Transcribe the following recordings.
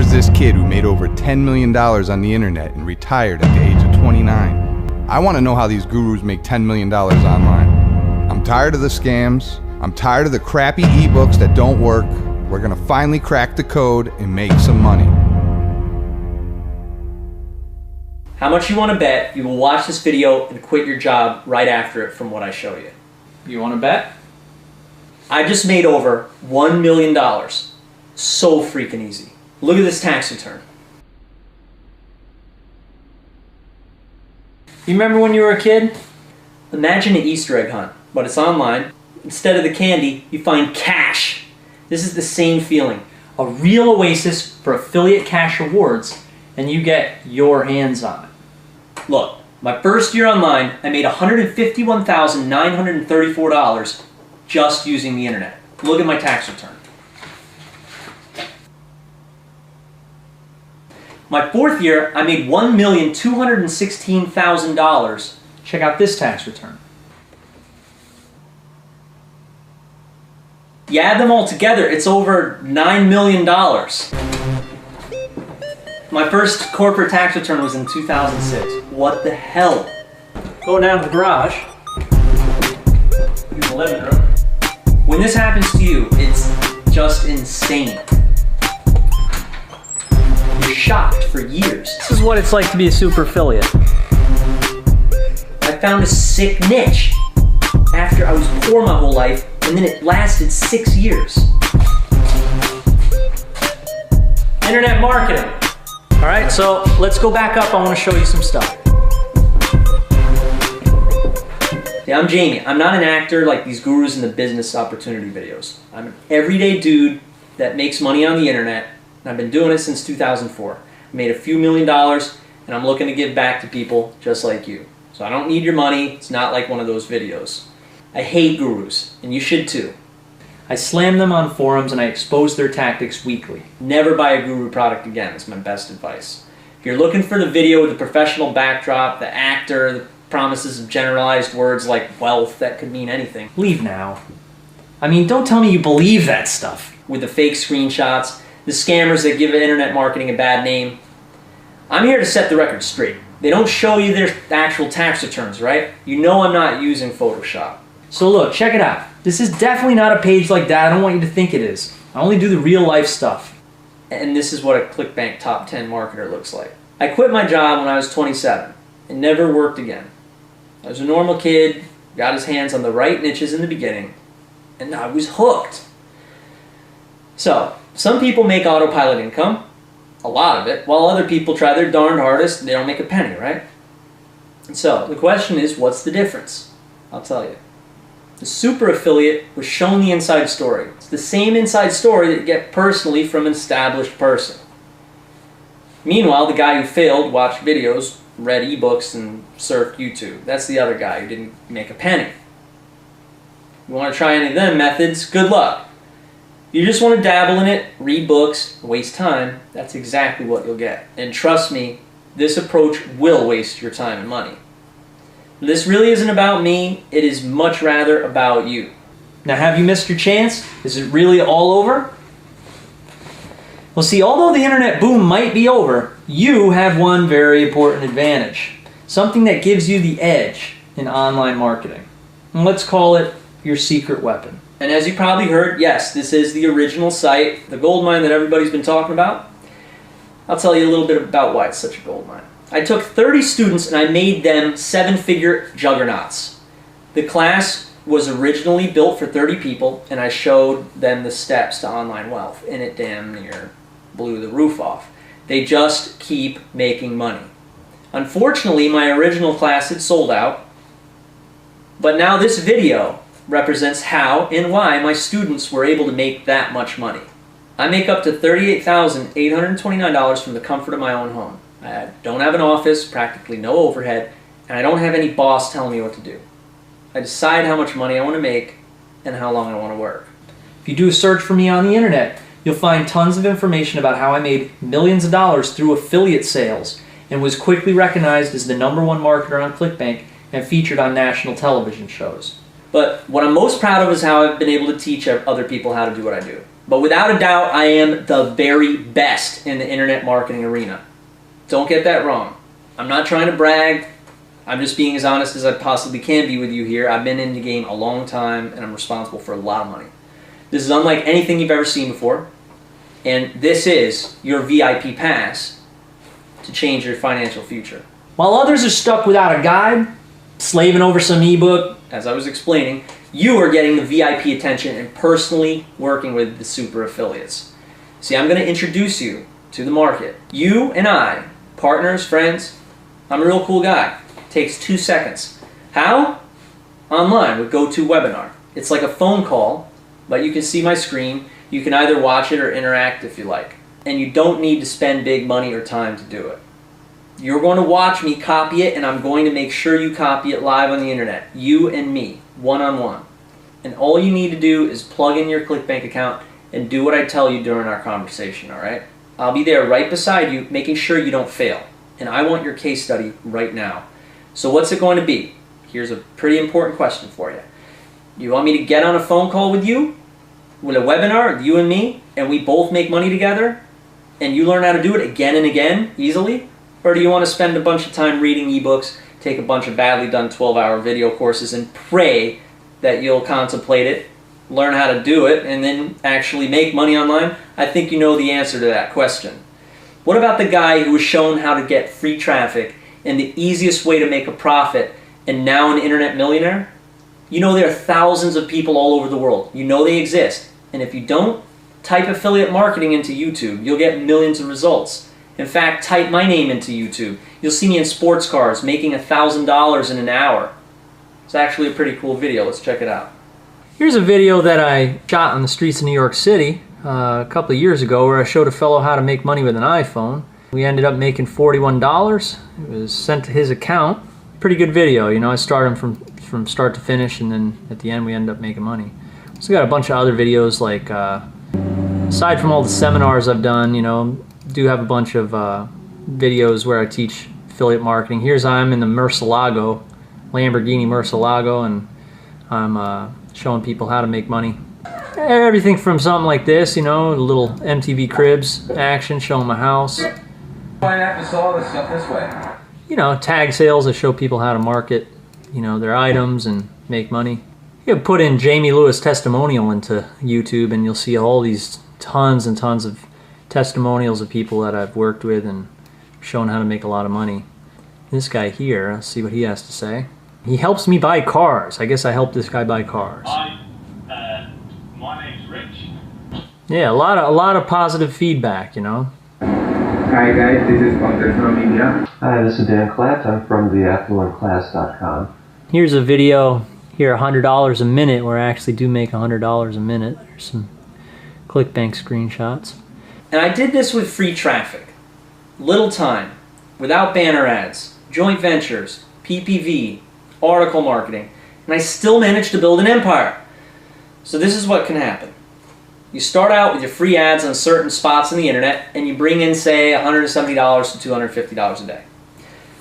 There's this kid who made over $10 million on the internet and retired at the age of 29. I want to know how these gurus make $10 million online. I'm tired of the scams. I'm tired of the crappy ebooks that don't work. We're gonna finally crack the code and make some money. How much you want to bet you will watch this video and quit your job right after it from what I show you? You want to bet? I just made over $1 million. So freaking easy. Look at this tax return. You remember when you were a kid? Imagine an Easter egg hunt, but it's online. Instead of the candy, you find cash. This is the same feeling. A real oasis for affiliate cash rewards, and you get your hands on it. Look, my first year online, I made $151,934 just using the internet. Look at my tax return. My fourth year, I made $1,216,000. Check out this tax return. You add them all together, it's over $9 million. My first corporate tax return was in 2006. What the hell? Go down to the garage. Use the living room. When this happens to you, it's just insane. You're shocked for years. This is what it's like to be a super affiliate. I found a sick niche after I was poor my whole life, and then it lasted 6 years. Internet marketing. All right, so let's go back up. I want to show you some stuff. Yeah, I'm Jamie. I'm not an actor like these gurus in the business opportunity videos. I'm an everyday dude that makes money on the internet, and I've been doing it since 2004. I made a few $1 million, and I'm looking to give back to people just like you. So I don't need your money. It's not like one of those videos. I hate gurus, and you should too. I slam them on forums and I expose their tactics weekly. Never buy a guru product again. That's my best advice. If you're looking for the video with the professional backdrop, the actor, the promises of generalized words like wealth that could mean anything. Leave now. I mean, don't tell me you believe that stuff. With the fake screenshots, the scammers that give internet marketing a bad name. I'm here to set the record straight. They don't show you their actual tax returns, right? You know I'm not using Photoshop. So look, check it out. This is definitely not a page like that. I don't want you to think it is. I only do the real life stuff. And this is what a ClickBank top 10 marketer looks like. I quit my job when I was 27 and never worked again. I was a normal kid, got his hands on the right niches in the beginning, and I was hooked. So, some people make autopilot income, a lot of it, while other people try their darned hardest and they don't make a penny, right? And so, the question is, what's the difference? I'll tell you. The super affiliate was shown the inside story. It's the same inside story that you get personally from an established person. Meanwhile, the guy who failed watched videos, read ebooks, and surfed YouTube. That's the other guy who didn't make a penny. You want to try any of them methods? Good luck. If you just want to dabble in it, read books, waste time, that's exactly what you'll get. And trust me, this approach will waste your time and money. This really isn't about me, it is much rather about you. Now, have you missed your chance? Is it really all over? Well, see, although the internet boom might be over, you have one very important advantage. Something that gives you the edge in online marketing. And let's call it your secret weapon. And as you probably heard, yes, this is the original site, the goldmine that everybody's been talking about. I'll tell you a little bit about why it's such a goldmine. I took 30 students and I made them 7-figure juggernauts. The class was originally built for 30 people, and I showed them the steps to online wealth, and it damn near blew the roof off. They just keep making money. Unfortunately, my original class had sold out, but now this video represents how and why my students were able to make that much money. I make up to $38,829 from the comfort of my own home. I don't have an office, practically no overhead, and I don't have any boss telling me what to do. I decide how much money I want to make and how long I want to work. If you do a search for me on the internet, you'll find tons of information about how I made millions of dollars through affiliate sales and was quickly recognized as the #1 marketer on ClickBank and featured on national television shows. But what I'm most proud of is how I've been able to teach other people how to do what I do. But without a doubt, I am the very best in the internet marketing arena. Don't get that wrong. I'm not trying to brag. I'm just being as honest as I possibly can be with you here. I've been in the game a long time, and I'm responsible for a lot of money. This is unlike anything you've ever seen before, and this is your VIP pass to change your financial future. While others are stuck without a guide, slaving over some ebook, As I was explaining, you are getting the VIP attention and personally working with the super affiliates. See, I'm going to introduce you to the market. You and I, partners, friends, I'm a real cool guy. Takes 2 seconds. How? Online with GoToWebinar. It's like a phone call, but you can see my screen. You can either watch it or interact if you like. And you don't need to spend big money or time to do it. You're going to watch me copy it, and I'm going to make sure you copy it live on the internet. You and me, one-on-one. And all you need to do is plug in your ClickBank account and do what I tell you during our conversation, all right? I'll be there right beside you, making sure you don't fail. And I want your case study right now. So what's it going to be? Here's a pretty important question for you. You want me to get on a phone call with you, with a webinar, you and me, and we both make money together, and you learn how to do it again and again, easily? Or do you want to spend a bunch of time reading ebooks, take a bunch of badly done 12-hour video courses, and pray that you'll contemplate it, learn how to do it, and then actually make money online? I think you know the answer to that question. What about the guy who was shown how to get free traffic and the easiest way to make a profit, and now an internet millionaire? You know there are thousands of people all over the world. You know they exist. And if you don't, type affiliate marketing into YouTube. You'll get millions of results. In fact, type my name into YouTube. You'll see me in sports cars making $1,000 in an hour. It's actually a pretty cool video. Let's check it out. here's a video that I shot on the streets of New York City a couple of years ago where I showed a fellow how to make money with an iPhone. We ended up making $41. It was sent to his account. Pretty good video, you know. I started from start to finish, and then at the end we ended up making money. So got a bunch of other videos, like aside from all the seminars I've done, you know, do have a bunch of videos where I teach affiliate marketing. Here's I'm in the Murcielago, Lamborghini Murcielago, and I'm showing people how to make money. Everything from something like this, you know, a little MTV Cribs action, showing my house. Why not just all this stuff this way? You know, tag sales. I show people how to market, you know, their items and make money. You can put in Jamie Lewis testimonial into YouTube, and you'll see all these tons and tons of testimonials of people that I've worked with and shown how to make a lot of money. This guy here, let's see what he has to say. He helps me buy cars. I guess I helped this guy buy cars. Hi, my name's Rich. Yeah, a lot of positive feedback, you know. Hi guys, this is Pankaj from India. Hi, this is Dan Klatt. I'm from theaffluentclass.com. Here's a video here, $100 a minute, where I actually do make $100 a minute. There's some ClickBank screenshots. And I did this with free traffic, little time, without banner ads, joint ventures, PPV, article marketing, and I still managed to build an empire. So this is what can happen. You start out with your free ads on certain spots on the internet, and you bring in, say, $170 to $250 a day.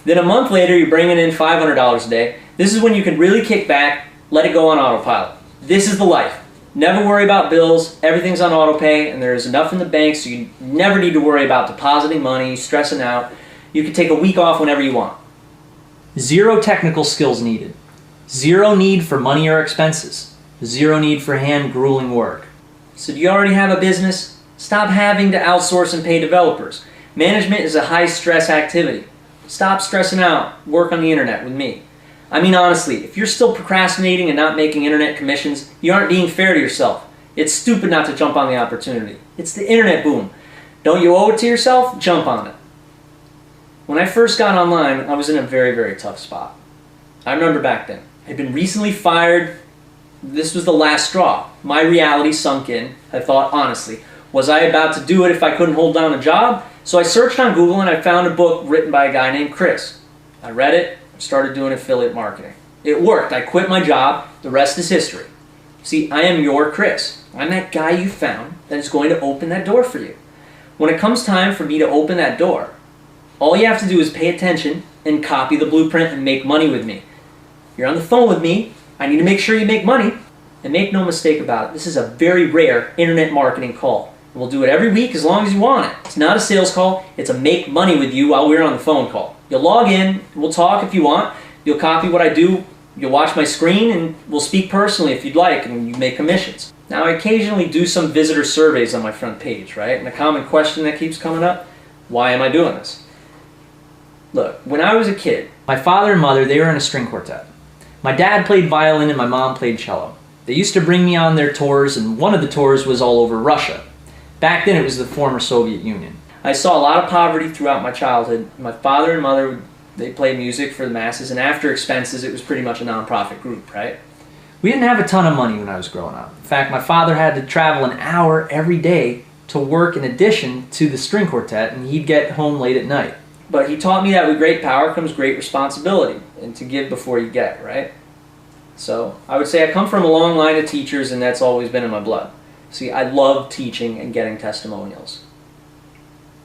Then a month later, you're bringing in $500 a day. This is when you can really kick back, let it go on autopilot. This is the life. Never worry about bills, everything's on autopay, and there's enough in the bank so you never need to worry about depositing money, stressing out. You can take a week off whenever you want. Zero technical skills needed. Zero need for money or expenses. Zero need for hand-grueling work. So do you already have a business? Stop having to outsource and pay developers. Management is a high-stress activity. Stop stressing out. Work on the internet with me. I mean, honestly, if you're still procrastinating and not making internet commissions, you aren't being fair to yourself. It's stupid not to jump on the opportunity. It's the internet boom. Don't you owe it to yourself? Jump on it. When I first got online, I was in a very, very tough spot. I remember back then. I'd been recently fired. This was the last straw. My reality sunk in. I thought, honestly, was I about to do it if I couldn't hold down a job? So I searched on Google and I found a book written by a guy named Chris. I read it, started doing affiliate marketing. It worked. I quit my job. The rest is history. See, I am your Chris. I'm that guy you found that is going to open that door for you. When it comes time for me to open that door, all you have to do is pay attention and copy the blueprint and make money with me. You're on the phone with me. I need to make sure you make money. And make no mistake about it, this is a very rare internet marketing call. We'll do it every week as long as you want it. It's not a sales call, it's a make money with you while we're on the phone call. You'll log in, we'll talk if you want, you'll copy what I do, you'll watch my screen, and we'll speak personally if you'd like, and you make commissions. Now, I occasionally do some visitor surveys on my front page, right? And a common question that keeps coming up, why am I doing this? Look, when I was a kid, My father and mother, they were in a string quartet. My dad played violin and my mom played cello. They used to bring me on their tours, and one of the tours was all over Russia. Back then it was the former Soviet Union. I saw a lot of poverty throughout my childhood. My father and mother, they played music for the masses, and after expenses, it was pretty much a non-profit group, right? We didn't have a ton of money when I was growing up. In fact, my father had to travel an hour every day to work in addition to the string quartet, and he'd get home late at night. But he taught me that with great power comes great responsibility, and to give before you get, right? So I would say I come from a long line of teachers, and that's always been in my blood. See, I love teaching and getting testimonials.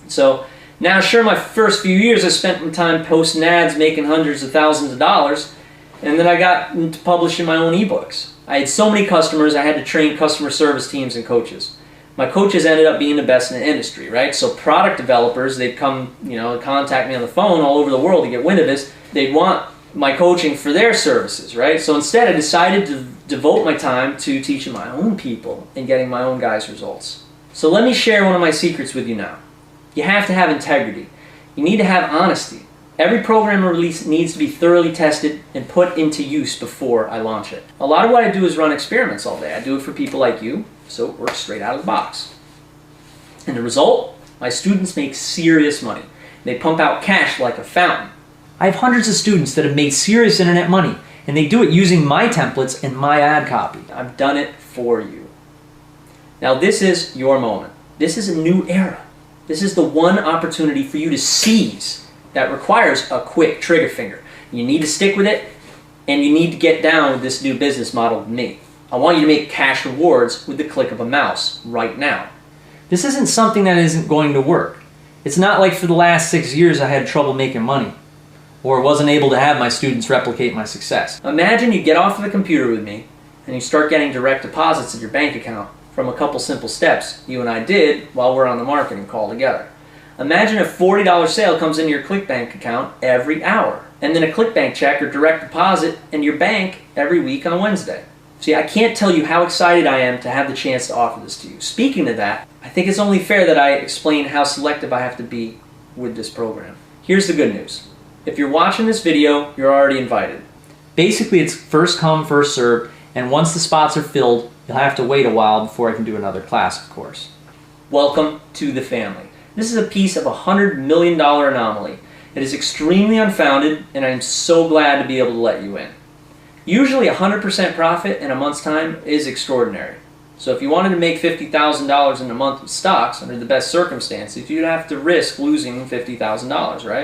So now, sure, my first few years I spent my time posting ads, making hundreds of thousands of dollars, and then I got into publishing my own ebooks. I had so many customers, I had to train customer service teams and coaches. My coaches ended up being the best in the industry, right? So product developers, they'd come, contact me on the phone all over the world to get wind of this. They'd want my coaching for their services, right? So instead I decided to devote my time to teaching my own people and getting my own guys' results. So let me share one of my secrets with you now. You have to have integrity. You need to have honesty. Every program release needs to be thoroughly tested and put into use before I launch it. A lot of what I do is run experiments all day. I do it for people like you, so it works straight out of the box. And the result? My students make serious money. They pump out cash like a fountain. I have hundreds of students that have made serious internet money, and they do it using my templates and my ad copy. I've done it for you. Now this is your moment. This is a new era. This is the one opportunity for you to seize that requires a quick trigger finger. You need to stick with it, and you need to get down with this new business model with me. I want you to make cash rewards with the click of a mouse right now. This isn't something that isn't going to work. It's not like for the last 6 years I had trouble making money, or wasn't able to have my students replicate my success. Imagine you get off of the computer with me, and you start getting direct deposits in your bank account from a couple simple steps you and I did while we're on the marketing call together. Imagine a $40 sale comes into your clickbank account every hour, and then a clickbank check or direct deposit in your bank every week on Wednesday. See, I can't tell you how excited I am to have the chance to offer this to you. Speaking of that, I think it's only fair that I explain how selective I have to be with this program. Here's the good news. If you're watching this video, you're already invited. Basically, it's first come, first served, and once the spots are filled, you'll have to wait a while before I can do another class, of course. Welcome to the family. This is a piece of a $100 million anomaly. It is extremely unfounded, and I'm so glad to be able to let you in. Usually 100% profit in a month's time is extraordinary. So if you wanted to make $50,000 in a month with stocks under the best circumstances, you'd have to risk losing $50,000, right?